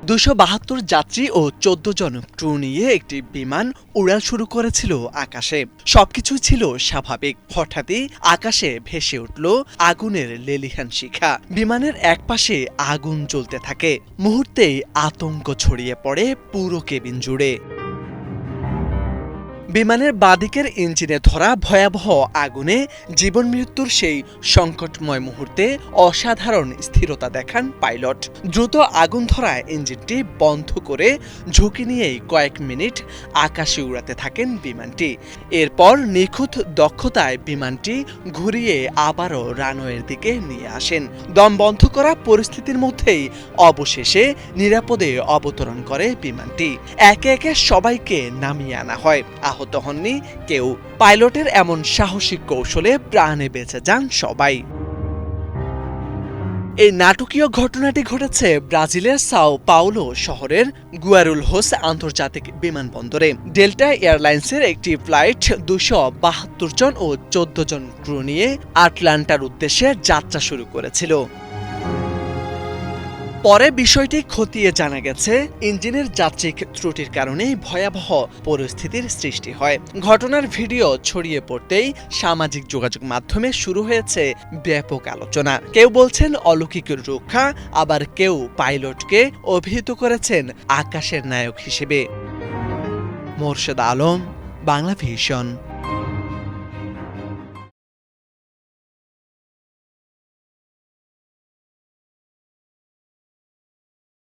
২৭২ যাত্রী ও ১৪ জন ক্রু নিয়ে একটি বিমান উড়াল শুরু করেছিল আকাশে। সবকিছু ছিল স্বাভাবিক। হঠাৎই আকাশে ভেসে উঠল আগুনের লেলিহান শিখা। বিমানের একপাশে আগুন জ্বলতে থাকে। মুহূর্তেই আতঙ্ক ছড়িয়ে পড়ে পুরো কেবিন জুড়ে। বিমানের বাঁদিকের ইঞ্জিনে ধরা ভয়াবহ আগুনে জীবন মৃত্যুর সেই সংকটময় মুহূর্তে অসাধারণ স্থিরতা দেখান পাইলট। দ্রুত আগুন ধরা ইঞ্জিনটি বন্ধ করে ঝুঁকি নিয়েই কয়েক মিনিট আকাশে উড়াতে থাকেন বিমানটি। এরপর নিখুঁত দক্ষতায় বিমানটি ঘুরিয়ে আবারও রানওয়ের দিকে নিয়ে আসেন। দম বন্ধ করা পরিস্থিতির মধ্যেই অবশেষে নিরাপদে অবতরণ করে বিমানটি। একে একে সবাইকে নামিয়ে আনা হয়। আহত হননি কেউ। পাইলটের এমন সাহসিক কৌশলে প্রাণে বেঁচে যান সবাই। এই নাটকীয় ঘটনাটি ঘটেছে ব্রাজিলের সাও পাওলো শহরের গুয়ারুলহোস আন্তর্জাতিক বিমানবন্দরে। ডেল্টা এয়ারলাইন্সের একটি ফ্লাইট ২৭২ জন ও ১৪ জন ক্রু নিয়ে আটলান্টার উদ্দেশ্যে যাত্রা শুরু করেছিল। পরে বিষয়টি খতিয়ে জানা গেছে, ইঞ্জিনের যান্ত্রিক ত্রুটির কারণেই ভয়াবহ পরিস্থিতির সৃষ্টি হয়। ঘটনার ভিডিও ছড়িয়ে পড়তেই সামাজিক যোগাযোগ মাধ্যমে শুরু হয়েছে ব্যাপক আলোচনা। কেউ বলছেন অলৌকিক রক্ষা, আবার কেউ পাইলটকে অভিহিত করেছেন আকাশের নায়ক হিসেবে। মোর্শেদ আলম, বাংলা ভিশন।